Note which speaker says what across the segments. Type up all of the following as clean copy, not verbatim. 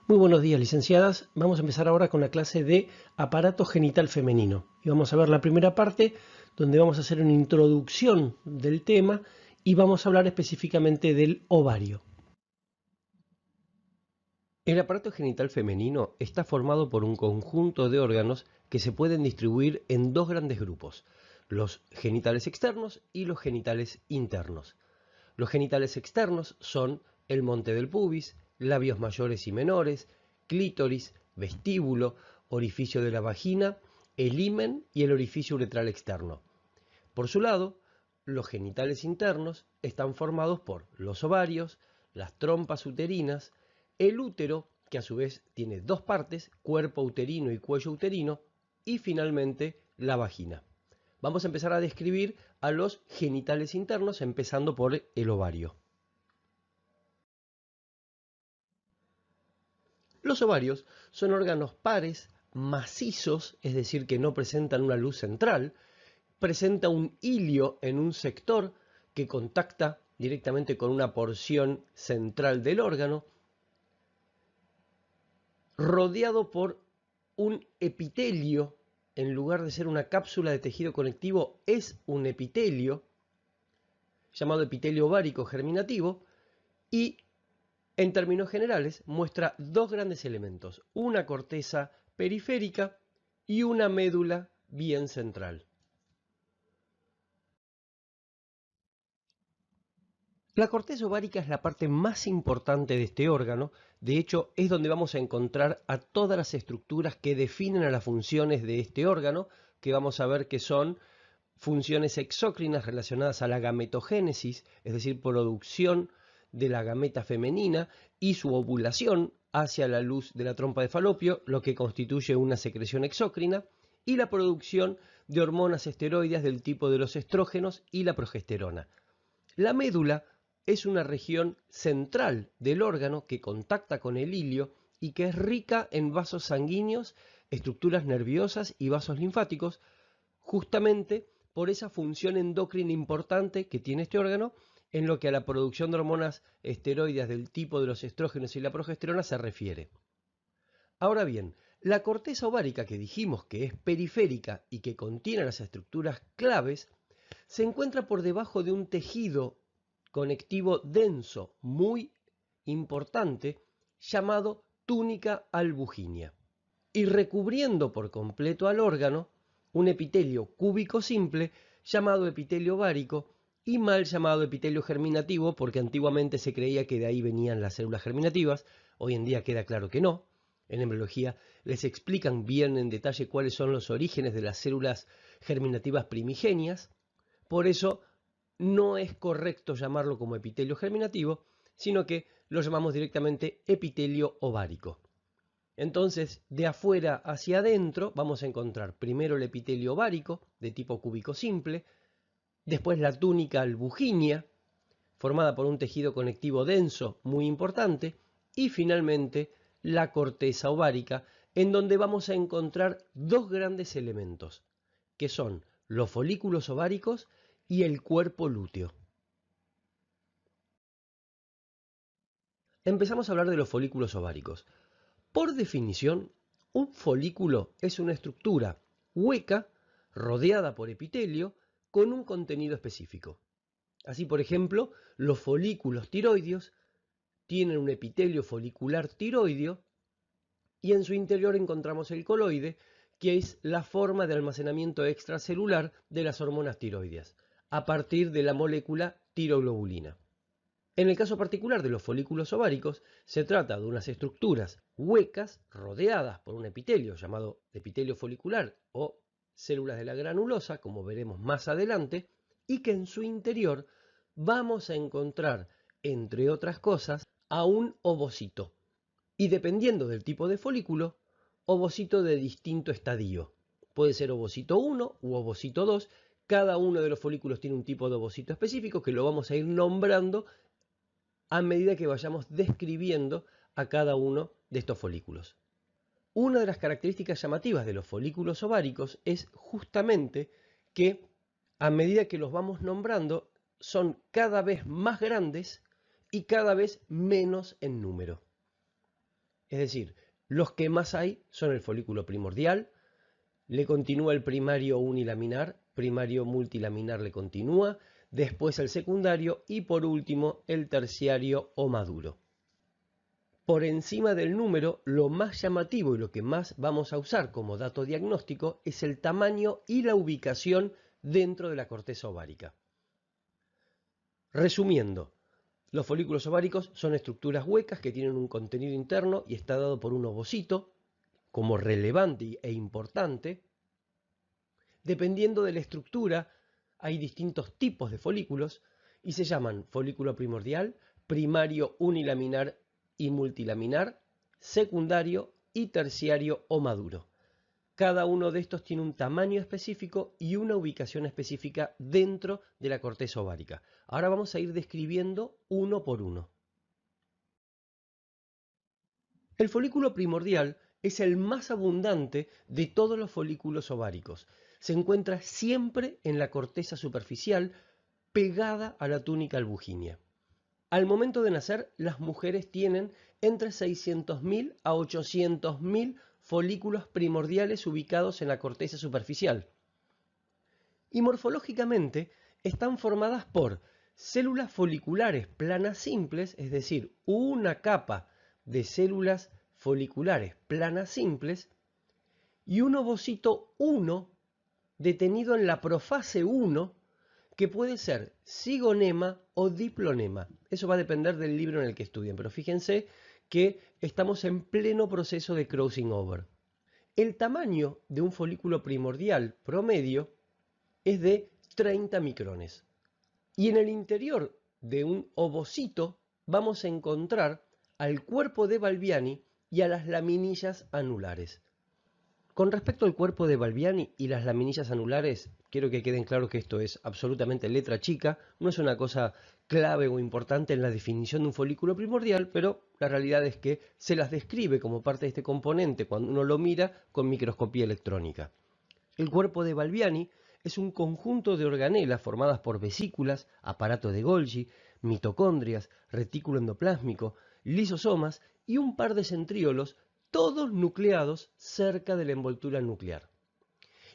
Speaker 1: Muy buenos días, licenciadas. Vamos a empezar ahora con la clase de aparato genital femenino. Y vamos a ver la primera parte, donde vamos a hacer una introducción del tema y vamos a hablar específicamente del ovario. El aparato genital femenino está formado por un conjunto de órganos que se pueden distribuir en dos grandes grupos, los genitales externos y los genitales internos. Los genitales externos son el monte del pubis, labios mayores y menores, clítoris, vestíbulo, orificio de la vagina, el himen y el orificio uretral externo. Por su lado, los genitales internos están formados por los ovarios, las trompas uterinas, el útero, que a su vez tiene dos partes, cuerpo uterino y cuello uterino, y finalmente la vagina. Vamos a empezar a describir a los genitales internos, empezando por el ovario. Los ovarios son órganos pares, macizos, es decir, que no presentan una luz central, presenta un hilio en un sector que contacta directamente con una porción central del órgano, rodeado por un epitelio. En lugar de ser una cápsula de tejido conectivo, es un epitelio, llamado epitelio ovárico germinativo, y en términos generales muestra dos grandes elementos, una corteza periférica y una médula bien central. La corteza ovárica es la parte más importante de este órgano, de hecho es donde vamos a encontrar a todas las estructuras que definen a las funciones de este órgano, que vamos a ver que son funciones exócrinas relacionadas a la gametogénesis, es decir, producción de la gameta femenina y su ovulación hacia la luz de la trompa de Falopio, lo que constituye una secreción exócrina, y la producción de hormonas esteroides del tipo de los estrógenos y la progesterona. La médula es una región central del órgano que contacta con el hilio y que es rica en vasos sanguíneos, estructuras nerviosas y vasos linfáticos, justamente por esa función endocrina importante que tiene este órgano en lo que a la producción de hormonas esteroides del tipo de los estrógenos y la progesterona se refiere. Ahora bien, la corteza ovárica, que dijimos que es periférica y que contiene las estructuras claves, se encuentra por debajo de un tejido conectivo denso muy importante llamado túnica albuginea y recubriendo por completo al órgano un epitelio cúbico simple llamado epitelio ovárico y mal llamado epitelio germinativo, porque antiguamente se creía que de ahí venían las células germinativas. Hoy en día queda claro que no. En embriología les explican bien en detalle cuáles son los orígenes de las células germinativas primigenias. Por eso no es correcto llamarlo como epitelio germinativo, sino que lo llamamos directamente epitelio ovárico. Entonces, de afuera hacia adentro vamos a encontrar primero el epitelio ovárico de tipo cúbico simple, después la túnica albuginea, formada por un tejido conectivo denso muy importante, y finalmente la corteza ovárica, en donde vamos a encontrar dos grandes elementos, que son los folículos ováricos y el cuerpo lúteo. Empezamos a hablar de los folículos ováricos. Por definición, un folículo es una estructura hueca, rodeada por epitelio, con un contenido específico. Así, por ejemplo, los folículos tiroideos tienen un epitelio folicular tiroideo y en su interior encontramos el coloide, que es la forma de almacenamiento extracelular de las hormonas tiroideas, a partir de la molécula tiroglobulina. En el caso particular de los folículos ováricos, se trata de unas estructuras huecas rodeadas por un epitelio llamado epitelio folicular o células de la granulosa, como veremos más adelante, y que en su interior vamos a encontrar, entre otras cosas, a un ovocito. Y dependiendo del tipo de folículo, ovocito de distinto estadio. Puede ser ovocito 1 u ovocito 2. Cada uno de los folículos tiene un tipo de ovocito específico que lo vamos a ir nombrando a medida que vayamos describiendo a cada uno de estos folículos. Una de las características llamativas de los folículos ováricos es justamente que a medida que los vamos nombrando son cada vez más grandes y cada vez menos en número. Es decir, los que más hay son el folículo primordial, le continúa el primario unilaminar, primario multilaminar le continúa, después el secundario y por último el terciario o maduro. Por encima del número, lo más llamativo y lo que más vamos a usar como dato diagnóstico es el tamaño y la ubicación dentro de la corteza ovárica. Resumiendo, los folículos ováricos son estructuras huecas que tienen un contenido interno y está dado por un ovocito como relevante e importante. Dependiendo de la estructura, hay distintos tipos de folículos y se llaman folículo primordial, primario unilaminar y multilaminar, secundario y terciario o maduro. Cada uno de estos tiene un tamaño específico y una ubicación específica dentro de la corteza ovárica. Ahora vamos a ir describiendo uno por uno. El folículo primordial es el más abundante de todos los folículos ováricos. Se encuentra siempre en la corteza superficial pegada a la túnica albuginea. Al momento de nacer, las mujeres tienen entre 600.000 a 800.000 folículos primordiales ubicados en la corteza superficial. Y morfológicamente están formadas por células foliculares planas simples, es decir, una capa de células foliculares planas simples, y un ovocito 1 detenido en la profase 1, que puede ser cigonema o diplonema. Eso va a depender del libro en el que estudien, pero fíjense que estamos en pleno proceso de crossing over. El tamaño de un folículo primordial promedio es de 30 micrones. Y en el interior de un ovocito vamos a encontrar al cuerpo de Balbiani y a las laminillas anulares. Con respecto al cuerpo de Balbiani y las laminillas anulares, quiero que queden claros que esto es absolutamente letra chica, no es una cosa clave o importante en la definición de un folículo primordial, pero la realidad es que se las describe como parte de este componente cuando uno lo mira con microscopía electrónica. El cuerpo de Balbiani es un conjunto de organelas formadas por vesículas, aparato de Golgi, mitocondrias, retículo endoplásmico, lisosomas y un par de centriolos, todos nucleados cerca de la envoltura nuclear.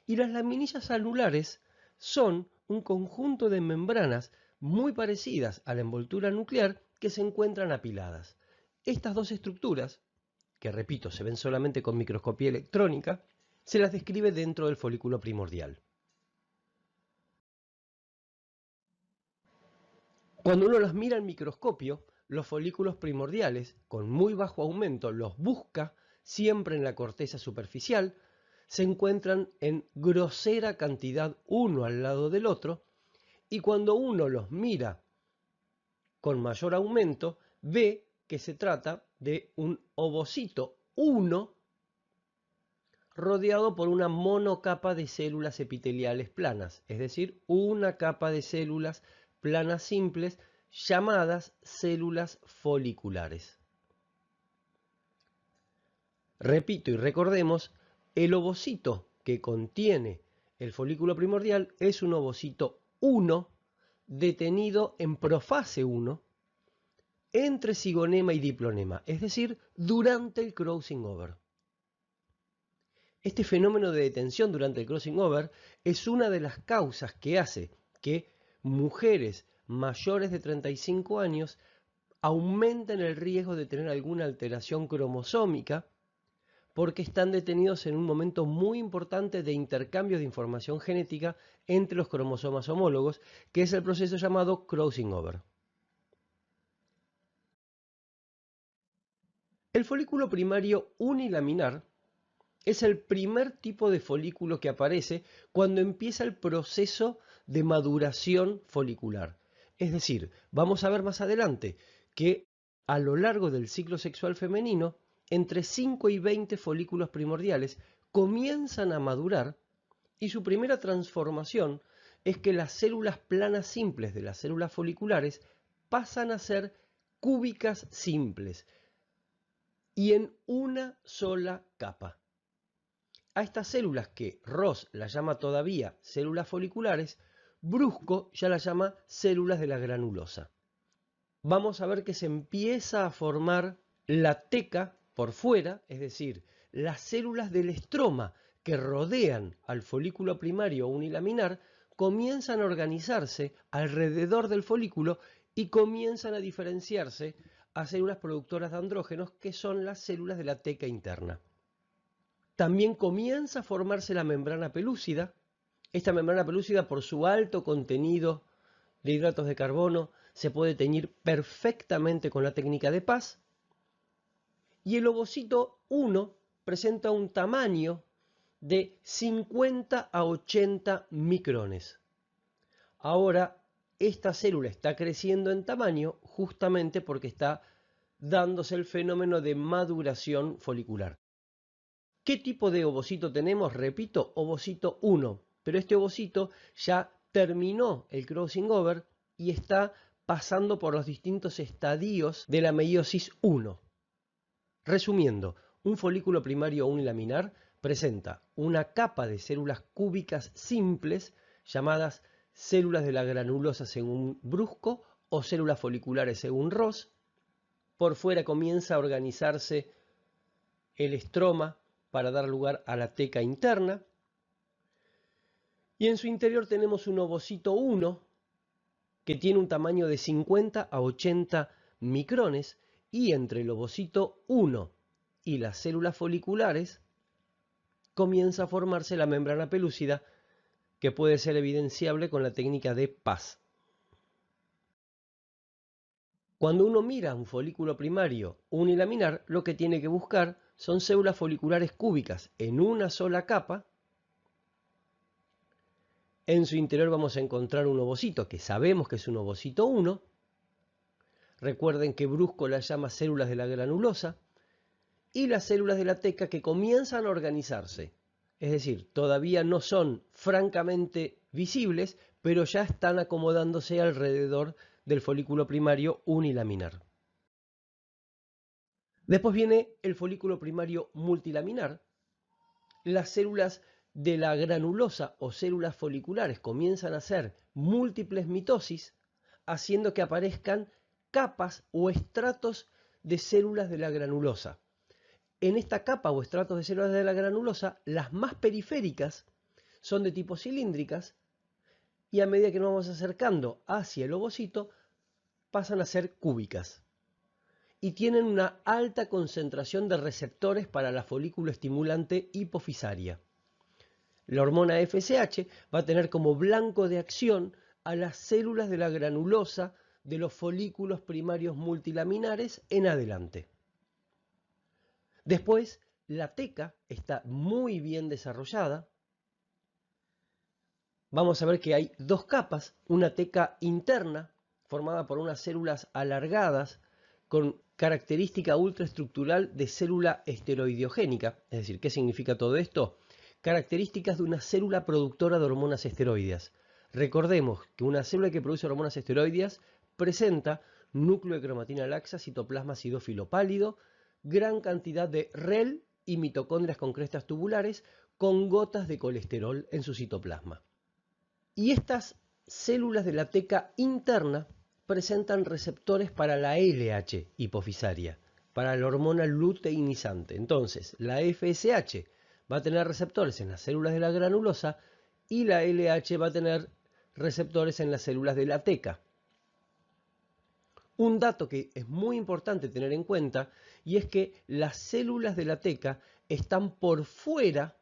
Speaker 1: Y las laminillas anulares son un conjunto de membranas muy parecidas a la envoltura nuclear que se encuentran apiladas. Estas dos estructuras, que repito, se ven solamente con microscopía electrónica, se las describe dentro del folículo primordial. Cuando uno las mira al microscopio, los folículos primordiales, con muy bajo aumento, los busca siempre en la corteza superficial, se encuentran en grosera cantidad uno al lado del otro, y cuando uno los mira con mayor aumento, ve que se trata de un ovocito 1 rodeado por una monocapa de células epiteliales planas, es decir, una capa de células planas simples llamadas células foliculares. Repito y recordemos, el ovocito que contiene el folículo primordial es un ovocito 1 detenido en profase 1 entre cigonema y diplonema, es decir, durante el crossing over. Este fenómeno de detención durante el crossing over es una de las causas que hace que mujeres mayores de 35 años aumenten el riesgo de tener alguna alteración cromosómica porque están detenidos en un momento muy importante de intercambio de información genética entre los cromosomas homólogos, que es el proceso llamado crossing over. El folículo primario unilaminar es el primer tipo de folículo que aparece cuando empieza el proceso de maduración folicular. Es decir, vamos a ver más adelante que a lo largo del ciclo sexual femenino, entre 5 y 20 folículos primordiales comienzan a madurar y su primera transformación es que las células planas simples de las células foliculares pasan a ser cúbicas simples y en una sola capa. A estas células que Ross las llama todavía células foliculares, Brusco ya las llama células de la granulosa. Vamos a ver que se empieza a formar la teca por fuera, es decir, las células del estroma que rodean al folículo primario unilaminar comienzan a organizarse alrededor del folículo y comienzan a diferenciarse a células productoras de andrógenos, que son las células de la teca interna. También comienza a formarse la membrana pelúcida. Esta membrana pelúcida, por su alto contenido de hidratos de carbono, se puede teñir perfectamente con la técnica de Paz. Y el ovocito 1 presenta un tamaño de 50 a 80 micrones. Ahora, esta célula está creciendo en tamaño justamente porque está dándose el fenómeno de maduración folicular. ¿Qué tipo de ovocito tenemos? Repito, ovocito 1, pero este ovocito ya terminó el crossing over y está pasando por los distintos estadios de la meiosis 1. Resumiendo, un folículo primario unilaminar presenta una capa de células cúbicas simples llamadas células de la granulosa según Brusco o células foliculares según Ross. Por fuera comienza a organizarse el estroma para dar lugar a la teca interna. Y en su interior tenemos un ovocito 1 que tiene un tamaño de 50 a 80 micrones, y entre el ovocito 1 y las células foliculares comienza a formarse la membrana pelúcida, que puede ser evidenciable con la técnica de Paz. Cuando uno mira un folículo primario unilaminar, lo que tiene que buscar son células foliculares cúbicas en una sola capa. En su interior vamos a encontrar un ovocito que sabemos que es un ovocito 1. Recuerden que Brusco las llama células de la granulosa. Y las células de la teca que comienzan a organizarse. Es decir, todavía no son francamente visibles, pero ya están acomodándose alrededor del folículo primario unilaminar. Después viene el folículo primario multilaminar. Las células de la granulosa o células foliculares comienzan a hacer múltiples mitosis, haciendo que aparezcan capas o estratos de células de la granulosa. En esta capa o estratos de células de la granulosa, las más periféricas son de tipo cilíndricas, y a medida que nos vamos acercando hacia el ovocito, pasan a ser cúbicas. Y tienen una alta concentración de receptores para la folículo estimulante hipofisaria. La hormona FSH va a tener como blanco de acción a las células de la granulosa de los folículos primarios multilaminares en adelante. Después, la teca está muy bien desarrollada. Vamos a ver que hay dos capas, una teca interna formada por unas células alargadas con característica ultraestructural de célula esteroideogénica. Es decir, ¿qué significa todo esto? Características de una célula productora de hormonas esteroideas. Recordemos que una célula que produce hormonas esteroideas presenta núcleo de cromatina laxa, citoplasma acidófilo pálido, gran cantidad de REL y mitocondrias con crestas tubulares con gotas de colesterol en su citoplasma. Y estas células de la teca interna presentan receptores para la LH hipofisaria, para la hormona luteinizante. Entonces, la FSH va a tener receptores en las células de la granulosa y la LH va a tener receptores en las células de la teca. Un dato que es muy importante tener en cuenta, y es que las células de la teca están por fuera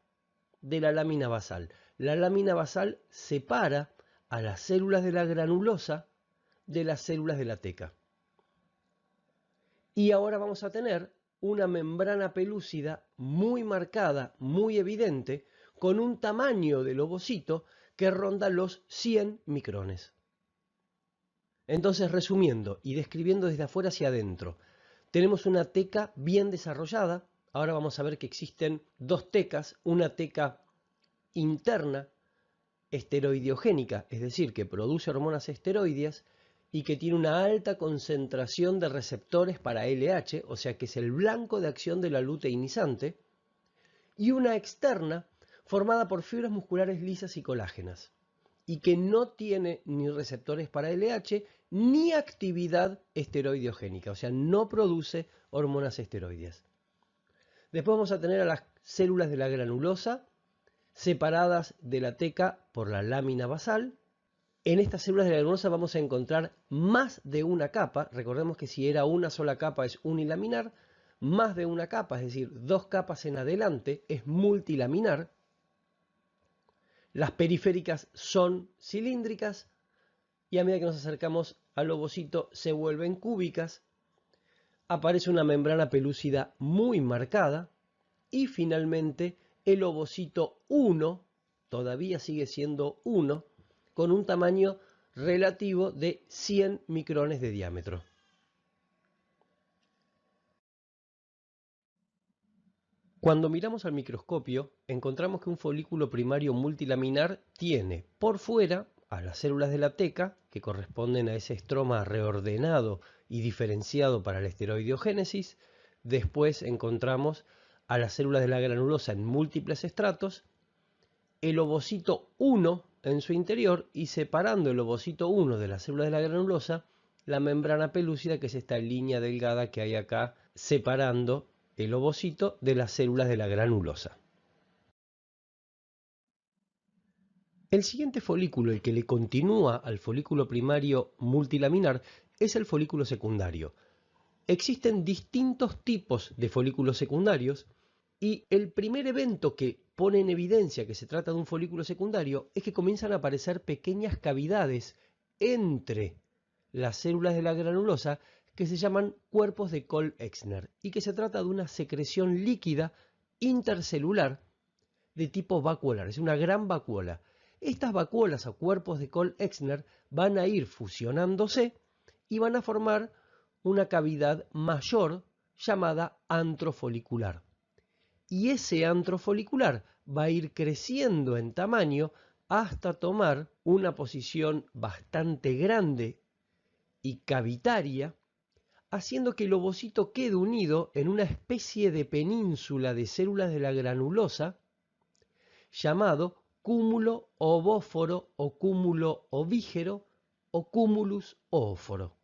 Speaker 1: de la lámina basal. La lámina basal separa a las células de la granulosa de las células de la teca. Y ahora vamos a tener una membrana pelúcida muy marcada, muy evidente, con un tamaño del ovocito que ronda los 100 micrones. Entonces, resumiendo y describiendo desde afuera hacia adentro, tenemos una teca bien desarrollada. Ahora vamos a ver que existen dos tecas, una teca interna esteroideogénica, es decir, que produce hormonas esteroideas y que tiene una alta concentración de receptores para LH, o sea que es el blanco de acción de la luteinizante, y una externa formada por fibras musculares lisas y colágenas, y que no tiene ni receptores para LH ni actividad esteroideogénica, o sea, no produce hormonas esteroideas. Después vamos a tener a las células de la granulosa separadas de la teca por la lámina basal. En estas células de la granulosa vamos a encontrar más de una capa. Recordemos que si era una sola capa es unilaminar, más de una capa, es decir, dos capas en adelante, es multilaminar. Las periféricas son cilíndricas y a medida que nos acercamos al ovocito se vuelven cúbicas. Aparece una membrana pelúcida muy marcada y finalmente el ovocito 1 todavía sigue siendo 1 con un tamaño relativo de 100 micrones de diámetro. Cuando miramos al microscopio, encontramos que un folículo primario multilaminar tiene por fuera a las células de la teca, que corresponden a ese estroma reordenado y diferenciado para la esteroideogénesis. Después encontramos a las células de la granulosa en múltiples estratos, el ovocito 1 en su interior y separando el ovocito 1 de las células de la granulosa, la membrana pelúcida, que es esta línea delgada que hay acá separando el ovocito de las células de la granulosa. El siguiente folículo, el que le continúa al folículo primario multilaminar, es el folículo secundario. Existen distintos tipos de folículos secundarios y el primer evento que pone en evidencia que se trata de un folículo secundario es que comienzan a aparecer pequeñas cavidades entre las células de la granulosa que se llaman cuerpos de Cole-Exner y que se trata de una secreción líquida intercelular de tipo vacuolar, es una gran vacuola. Estas vacuolas o cuerpos de Cole-Exner van a ir fusionándose y van a formar una cavidad mayor llamada antrofolicular. Y ese antrofolicular va a ir creciendo en tamaño hasta tomar una posición bastante grande y cavitaria, haciendo que el ovocito quede unido en una especie de península de células de la granulosa llamado cúmulo ovóforo o cúmulo ovígero o cúmulus óforo.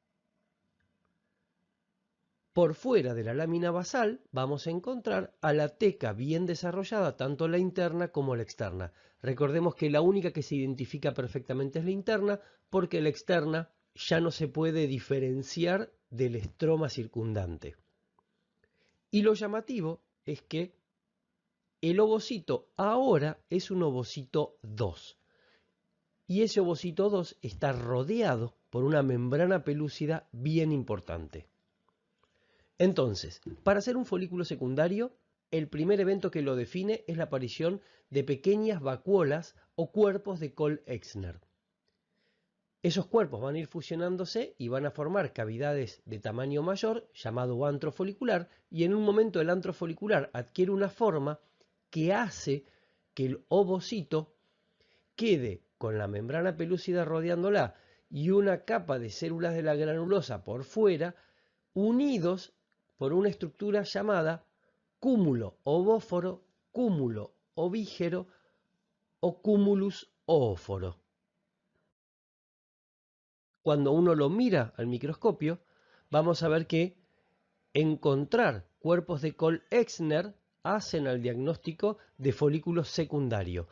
Speaker 1: Por fuera de la lámina basal vamos a encontrar a la teca bien desarrollada, tanto la interna como la externa. Recordemos que la única que se identifica perfectamente es la interna, porque la externa ya no se puede diferenciar del estroma circundante. Y lo llamativo es que el ovocito ahora es un ovocito 2. Y ese ovocito 2 está rodeado por una membrana pelúcida bien importante. Entonces, para ser un folículo secundario, el primer evento que lo define es la aparición de pequeñas vacuolas o cuerpos de Cole-Exner. Esos cuerpos van a ir fusionándose y van a formar cavidades de tamaño mayor, llamado antro folicular, y en un momento el antro folicular adquiere una forma que hace que el ovocito quede con la membrana pelúcida rodeándola y una capa de células de la granulosa por fuera, unidos por una estructura llamada cúmulo ovóforo, cúmulo ovígero o cúmulus óforo. Cuando uno lo mira al microscopio, vamos a ver que encontrar cuerpos de Cole-Exner hacen al diagnóstico de folículo secundario.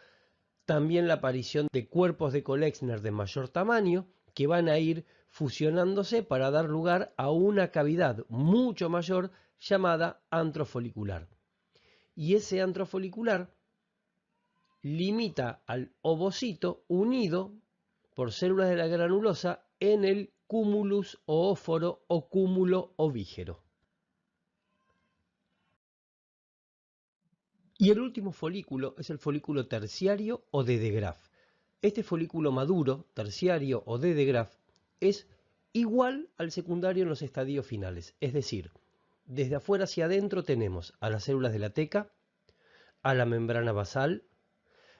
Speaker 1: También la aparición de cuerpos de Cole-Exner de mayor tamaño que van a ir fusionándose para dar lugar a una cavidad mucho mayor llamada antrofolicular. Y ese antrofolicular limita al ovocito unido por células de la granulosa en el cúmulus oóforo o cúmulo ovígero. Y el último folículo es el folículo terciario o de De Graaf. Este folículo maduro, terciario o de De Graaf, es igual al secundario en los estadios finales. Es decir, desde afuera hacia adentro tenemos a las células de la teca, a la membrana basal,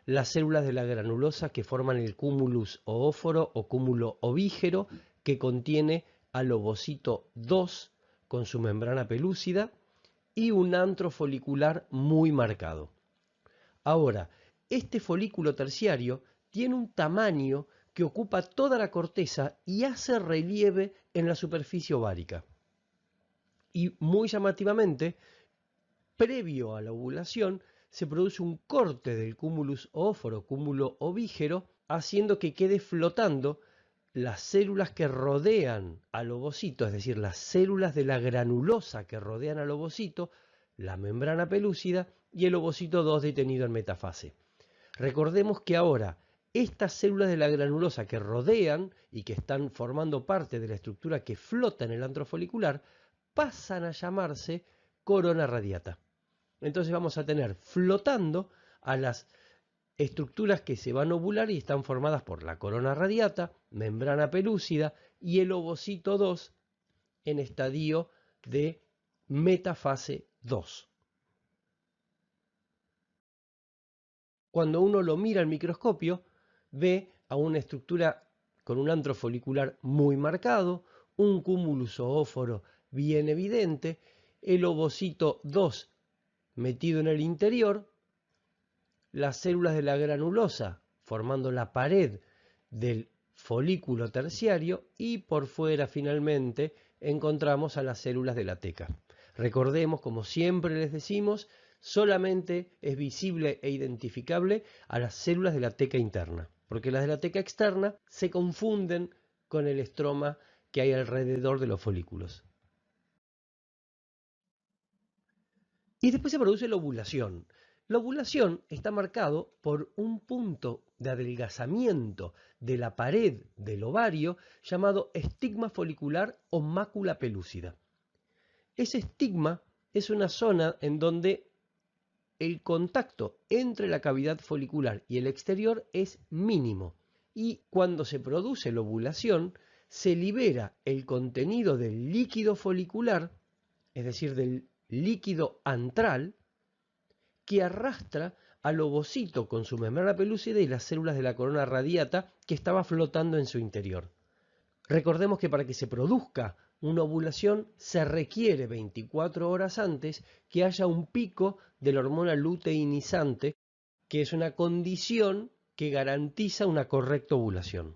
Speaker 1: las células de la granulosa que forman el cúmulus oóforo o cúmulo ovígero que contiene al ovocito 2 con su membrana pelúcida y un antro folicular muy marcado. Ahora, este folículo terciario tiene un tamaño que ocupa toda la corteza y hace relieve en la superficie ovárica. Y muy llamativamente, previo a la ovulación se produce un corte del cúmulus oóforo, cúmulo ovígero, haciendo que quede flotando las células que rodean al ovocito, es decir, las células de la granulosa que rodean al ovocito, la membrana pelúcida y el ovocito 2 detenido en metafase. Recordemos que ahora estas células de la granulosa que rodean y que están formando parte de la estructura que flota en el antro folicular pasan a llamarse corona radiata. Entonces vamos a tener flotando a las estructuras que se van a ovular y están formadas por la corona radiata, membrana pelúcida y el ovocito 2 en estadio de metafase 2. Cuando uno lo mira al microscopio, ve a una estructura con un antro folicular muy marcado, un cúmulus oóforo bien evidente, el ovocito 2 metido en el interior, las células de la granulosa formando la pared del folículo terciario y por fuera finalmente encontramos a las células de la teca. Recordemos, como siempre les decimos, solamente es visible e identificable a las células de la teca interna, porque las de la teca externa se confunden con el estroma que hay alrededor de los folículos. Y después se produce la ovulación. La ovulación está marcado por un punto de adelgazamiento de la pared del ovario llamado estigma folicular o mácula pelúcida. Ese estigma es una zona en donde el contacto entre la cavidad folicular y el exterior es mínimo y cuando se produce la ovulación se libera el contenido del líquido folicular, es decir, del líquido antral, que arrastra al ovocito con su membrana pelúcida y las células de la corona radiata que estaba flotando en su interior. Recordemos que para que se produzca una ovulación se requiere 24 horas antes que haya un pico de la hormona luteinizante, que es una condición que garantiza una correcta ovulación.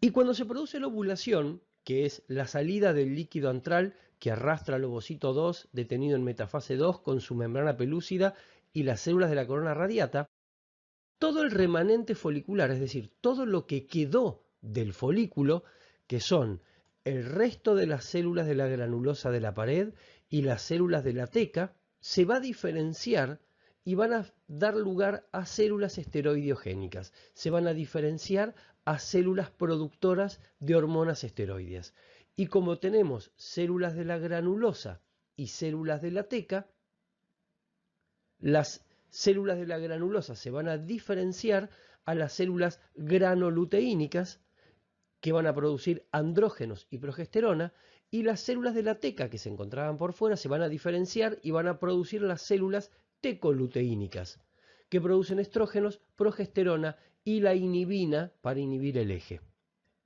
Speaker 1: Y cuando se produce la ovulación, que es la salida del líquido antral que arrastra al ovocito 2 detenido en metafase 2 con su membrana pelúcida y las células de la corona radiata, todo el remanente folicular, es decir, todo lo que quedó del folículo, que son el resto de las células de la granulosa de la pared y las células de la teca, se va a diferenciar y van a dar lugar a células esteroideogénicas. Se van a diferenciar a células productoras de hormonas esteroideas. Y como tenemos células de la granulosa y células de la teca, las células de la granulosa se van a diferenciar a las células granoluteínicas que van a producir andrógenos y progesterona, y las células de la teca que se encontraban por fuera se van a diferenciar y van a producir las células tecoluteínicas que producen estrógenos, progesterona y la inhibina para inhibir el eje.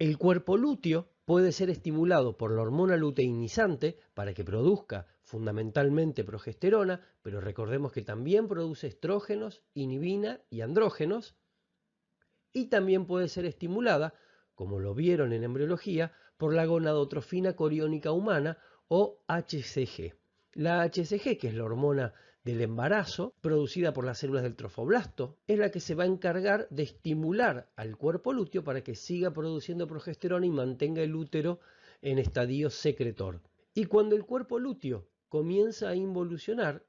Speaker 1: El cuerpo lúteo puede ser estimulado por la hormona luteinizante para que produzca fundamentalmente progesterona, pero recordemos que también produce estrógenos, inhibina y andrógenos, y también puede ser estimulada, como lo vieron en embriología, por la gonadotrofina coriónica humana o HCG. La HCG, que es la hormona del embarazo, producida por las células del trofoblasto, es la que se va a encargar de estimular al cuerpo lúteo para que siga produciendo progesterona y mantenga el útero en estadio secretor. Y cuando el cuerpo lúteo comienza a involucionar,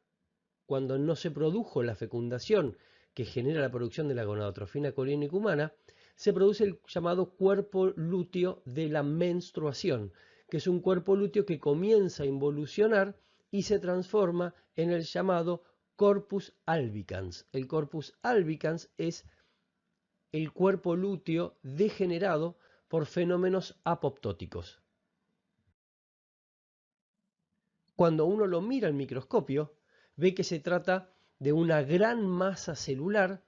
Speaker 1: cuando no se produjo la fecundación que genera la producción de la gonadotrofina coriónica humana, se produce el llamado cuerpo lúteo de la menstruación, que es un cuerpo lúteo que comienza a involucionar y se transforma en el llamado corpus albicans. El corpus albicans es el cuerpo lúteo degenerado por fenómenos apoptóticos. Cuando uno lo mira al microscopio, ve que se trata de una gran masa celular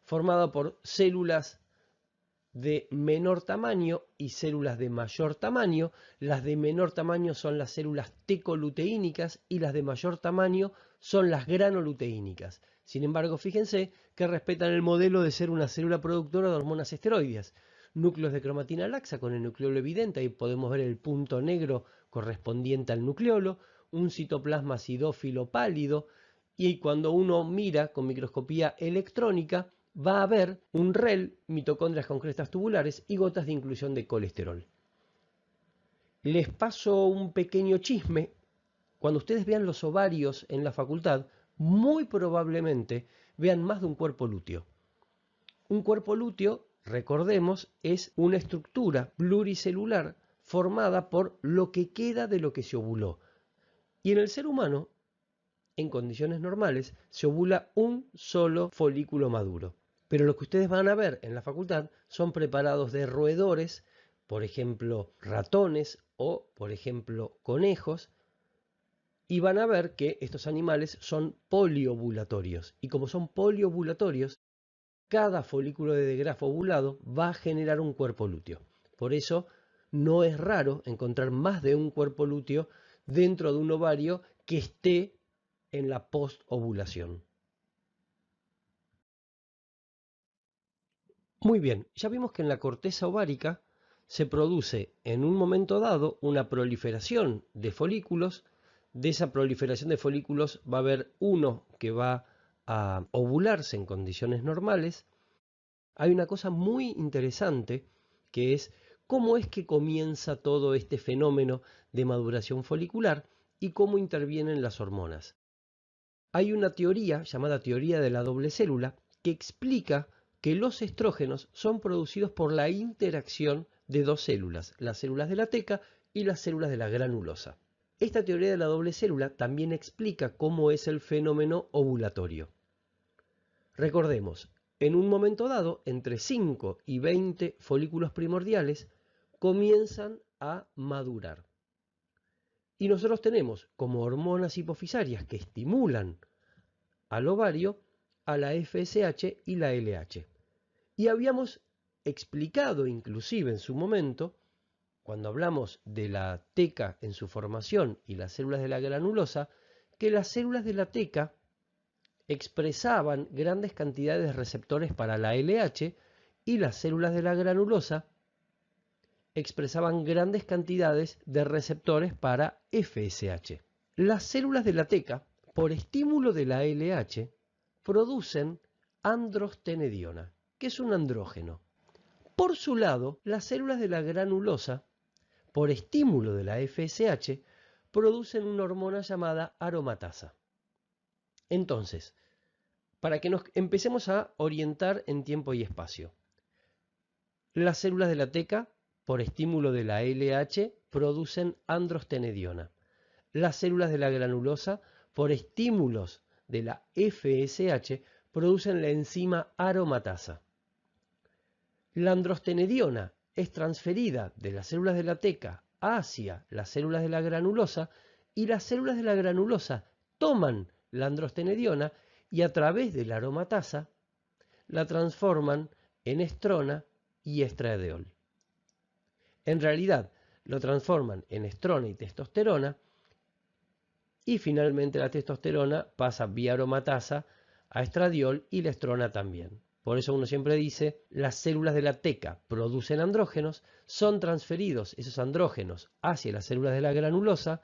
Speaker 1: formada por células de menor tamaño y células de mayor tamaño. Las de menor tamaño son las células tecoluteínicas y las de mayor tamaño son las granoluteínicas. Sin embargo, fíjense que respetan el modelo de ser una célula productora de hormonas esteroideas. núcleos de cromatina laxa con el nucleolo evidente, ahí podemos ver el punto negro correspondiente al nucleolo, un citoplasma acidófilo pálido, y cuando uno mira con microscopía electrónica va a ver un REL, mitocondrias con crestas tubulares y gotas de inclusión de colesterol. Les paso un pequeño chisme. Cuando ustedes vean los ovarios en la facultad, muy probablemente vean más de un cuerpo lúteo. Un cuerpo lúteo, recordemos, es una estructura pluricelular formada por lo que queda de lo que se ovuló. Y en el ser humano, en condiciones normales, se ovula un solo folículo maduro. Pero lo que ustedes van a ver en la facultad son preparados de roedores, por ejemplo, ratones o, por ejemplo, conejos, y van a ver que estos animales son poliovulatorios. Y como son poliovulatorios, cada folículo de grafo ovulado va a generar un cuerpo lúteo. Por eso no es raro encontrar más de un cuerpo lúteo dentro de un ovario que esté en la postovulación. Muy bien, ya vimos que en la corteza ovárica se produce en un momento dado una proliferación de folículos. De esa proliferación de folículos va a haber uno que va a ovularse en condiciones normales. Hay una cosa muy interesante que es cómo es que comienza todo este fenómeno de maduración folicular y cómo intervienen las hormonas. Hay una teoría llamada teoría de la doble célula que explica que los estrógenos son producidos por la interacción de dos células, las células de la teca y las células de la granulosa. Esta teoría de la doble célula también explica cómo es el fenómeno ovulatorio. Recordemos, en un momento dado, entre 5 y 20 folículos primordiales comienzan a madurar. Y nosotros tenemos como hormonas hipofisarias que estimulan al ovario a la FSH y la LH. Y habíamos explicado inclusive en su momento, cuando hablamos de la teca en su formación y las células de la granulosa, que las células de la teca expresaban grandes cantidades de receptores para la LH y las células de la granulosa expresaban grandes cantidades de receptores para FSH. Las células de la teca, por estímulo de la LH, producen androstenediona, que es un andrógeno. Por su lado, las células de la granulosa, por estímulo de la FSH, producen una hormona llamada aromatasa. Entonces, para que nos empecemos a orientar en tiempo y espacio, las células de la teca, por estímulo de la LH, producen androstenediona. Las células de la granulosa, por estímulos de la FSH, producen la enzima aromatasa. La androstenediona es transferida de las células de la teca hacia las células de la granulosa y las células de la granulosa toman la androstenediona y a través de la aromatasa la transforman en estrona y estradiol. En realidad lo transforman en estrona y testosterona y finalmente la testosterona pasa vía aromatasa a estradiol y la estrona también. Por eso uno siempre dice, las células de la teca producen andrógenos, son transferidos esos andrógenos hacia las células de la granulosa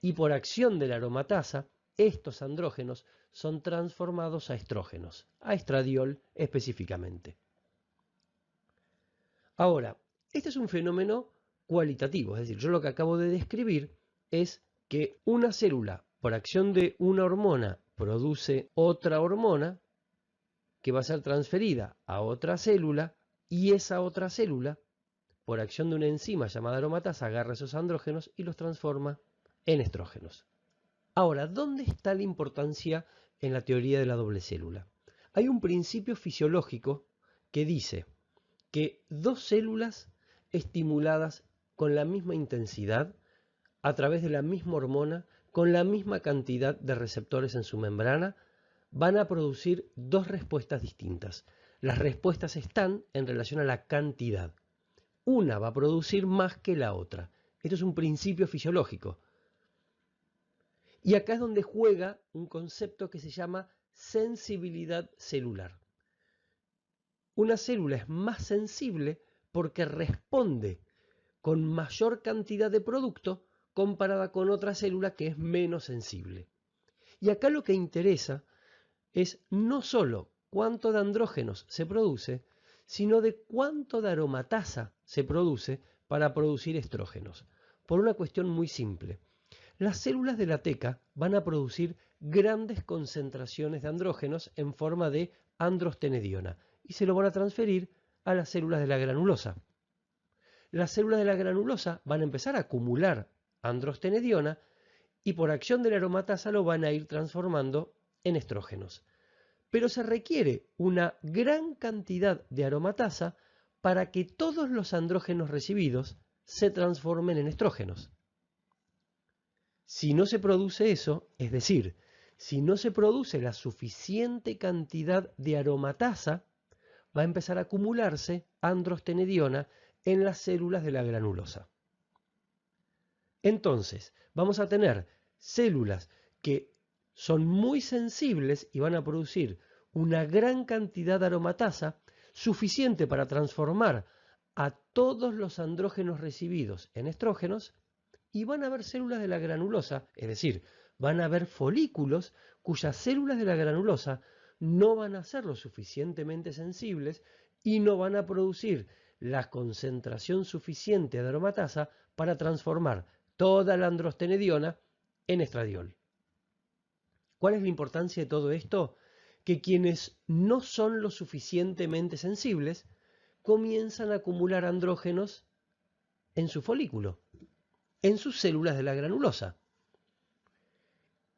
Speaker 1: y por acción de la aromatasa, estos andrógenos son transformados a estrógenos, a estradiol específicamente. Ahora, este es un fenómeno cualitativo, es decir, yo lo que acabo de describir es que una célula, por acción de una hormona, produce otra hormona que va a ser transferida a otra célula y esa otra célula, por acción de una enzima llamada aromatasa, agarra esos andrógenos y los transforma en estrógenos. Ahora, ¿dónde está la importancia en la teoría de la doble célula? Hay un principio fisiológico que dice que dos células estimuladas con la misma intensidad, a través de la misma hormona, con la misma cantidad de receptores en su membrana, van a producir dos respuestas distintas. Las respuestas están en relación a la cantidad. Una va a producir más que la otra. Esto es un principio fisiológico. Y acá es donde juega un concepto que se llama sensibilidad celular. Una célula es más sensible porque responde con mayor cantidad de producto comparada con otra célula que es menos sensible. Y acá lo que interesa es no solo cuánto de andrógenos se produce, sino de cuánto de aromatasa se produce para producir estrógenos. Por una cuestión muy simple. Las células de la teca van a producir grandes concentraciones de andrógenos en forma de androstenediona y se lo van a transferir a las células de la granulosa. Las células de la granulosa van a empezar a acumular androstenediona y por acción de la aromatasa lo van a ir transformando en estrógenos. Pero se requiere una gran cantidad de aromatasa para que todos los andrógenos recibidos se transformen en estrógenos. Si no se produce eso, es decir, si no se produce la suficiente cantidad de aromatasa, va a empezar a acumularse androstenediona en las células de la granulosa. Entonces, vamos a tener células que son muy sensibles y van a producir una gran cantidad de aromatasa suficiente para transformar a todos los andrógenos recibidos en estrógenos, y van a haber células de la granulosa, es decir, van a haber folículos cuyas células de la granulosa no van a ser lo suficientemente sensibles y no van a producir la concentración suficiente de aromatasa para transformar toda la androstenediona en estradiol. ¿Cuál es la importancia de todo esto? Que quienes no son lo suficientemente sensibles comienzan a acumular andrógenos en su folículo, en sus células de la granulosa.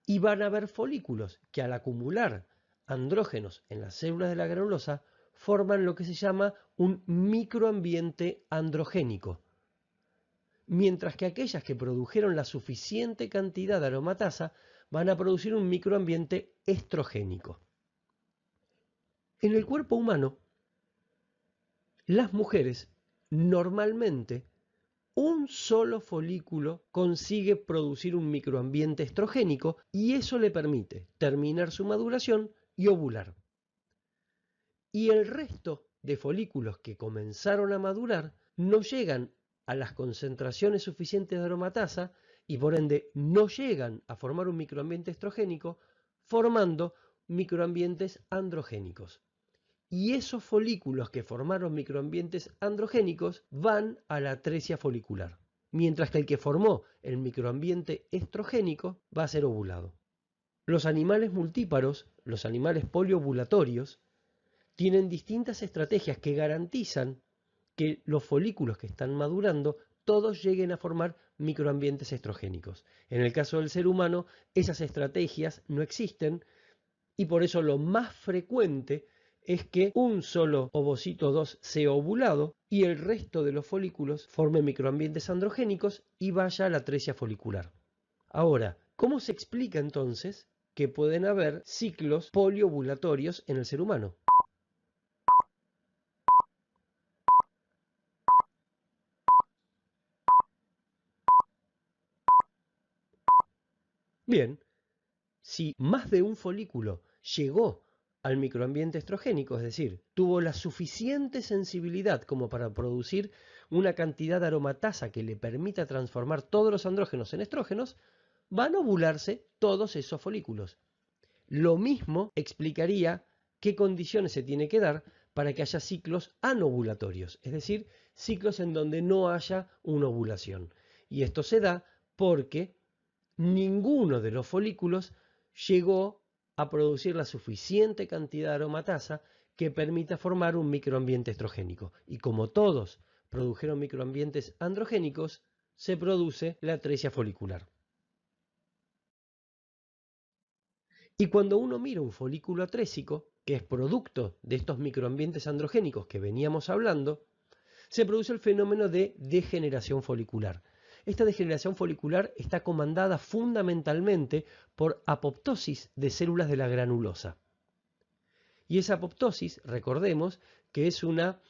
Speaker 1: Y van a haber folículos que al acumular andrógenos en las células de la granulosa forman lo que se llama un microambiente androgénico, mientras que aquellas que produjeron la suficiente cantidad de aromatasa van a producir un microambiente estrogénico. En el cuerpo humano, las mujeres normalmente un solo folículo consigue producir un microambiente estrogénico y eso le permite terminar su maduración y ovular. Y el resto de folículos que comenzaron a madurar no llegan a las concentraciones suficientes de aromatasa y por ende no llegan a formar un microambiente estrogénico, formando microambientes androgénicos. Y esos folículos que formaron microambientes androgénicos van a la atresia folicular, mientras que el que formó el microambiente estrogénico va a ser ovulado. Los animales multíparos, los animales poliovulatorios, tienen distintas estrategias que garantizan que los folículos que están madurando todos lleguen a formar microambientes estrogénicos. En el caso del ser humano, esas estrategias no existen y por eso lo más frecuente es que un solo ovocito 2 sea ovulado y el resto de los folículos forme microambientes androgénicos y vaya a la atresia folicular. Ahora, ¿cómo se explica entonces que pueden haber ciclos poliovulatorios en el ser humano? Bien, si más de un folículo llegó al microambiente estrogénico, es decir, tuvo la suficiente sensibilidad como para producir una cantidad de aromatasa que le permita transformar todos los andrógenos en estrógenos, van a ovularse todos esos folículos. Lo mismo explicaría qué condiciones se tiene que dar para que haya ciclos anovulatorios, es decir, ciclos en donde no haya una ovulación. Y esto se da porque ninguno de los folículos llegó a producir la suficiente cantidad de aromatasa que permita formar un microambiente estrogénico. Y como todos produjeron microambientes androgénicos, se produce la atresia folicular. Y cuando uno mira un folículo atrésico, que es producto de estos microambientes androgénicos que veníamos hablando, se produce el fenómeno de degeneración folicular. Esta degeneración folicular está comandada fundamentalmente por apoptosis de células de la granulosa. Y esa apoptosis, recordemos, que es una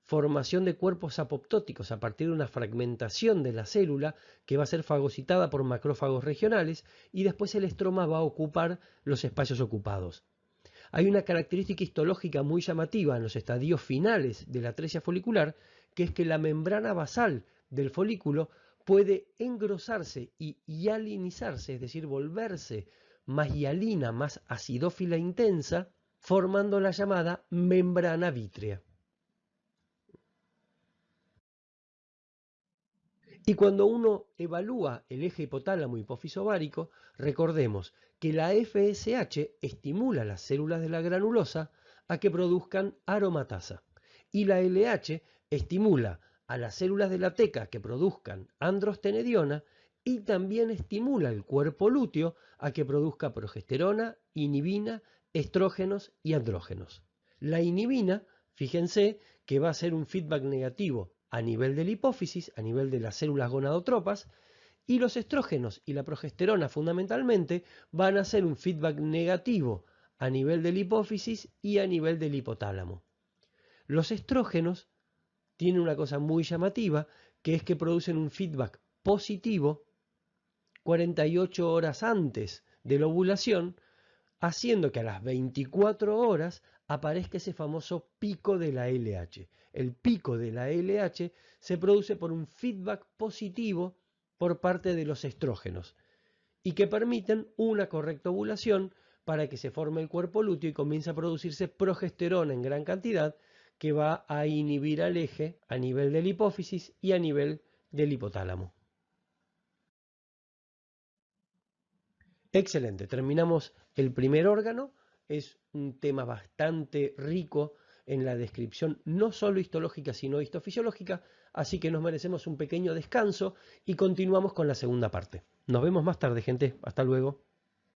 Speaker 1: formación de cuerpos apoptóticos a partir de una fragmentación de la célula que va a ser fagocitada por macrófagos regionales y después el estroma va a ocupar los espacios ocupados. Hay una característica histológica muy llamativa en los estadios finales de la atresia folicular, que es que la membrana basal del folículo puede engrosarse y hialinizarse, es decir, volverse más hialina, más acidófila intensa, formando la llamada membrana vítrea. Y cuando uno evalúa el eje hipotálamo hipófiso ovárico, recordemos que la FSH estimula las células de la granulosa a que produzcan aromatasa y la LH estimula a las células de la teca que produzcan androstenediona y también estimula el cuerpo lúteo a que produzca progesterona, inhibina, estrógenos y andrógenos. La inhibina, fíjense que va a ser un feedback negativo a nivel de la hipófisis, a nivel de las células gonadotropas, y los estrógenos y la progesterona fundamentalmente van a ser un feedback negativo a nivel de la hipófisis y a nivel del hipotálamo. Los estrógenos tienen una cosa muy llamativa, que es que producen un feedback positivo 48 horas antes de la ovulación, haciendo que a las 24 horas aparezca ese famoso pico de la LH. El pico de la LH se produce por un feedback positivo por parte de los estrógenos y que permiten una correcta ovulación para que se forme el cuerpo lúteo y comience a producirse progesterona en gran cantidad que va a inhibir al eje a nivel de la hipófisis y a nivel del hipotálamo. Excelente, terminamos el primer órgano. Es un tema bastante rico en la descripción no solo histológica sino histofisiológica, así que nos merecemos un pequeño descanso y continuamos con la segunda parte. Nos vemos más tarde, gente. Hasta luego.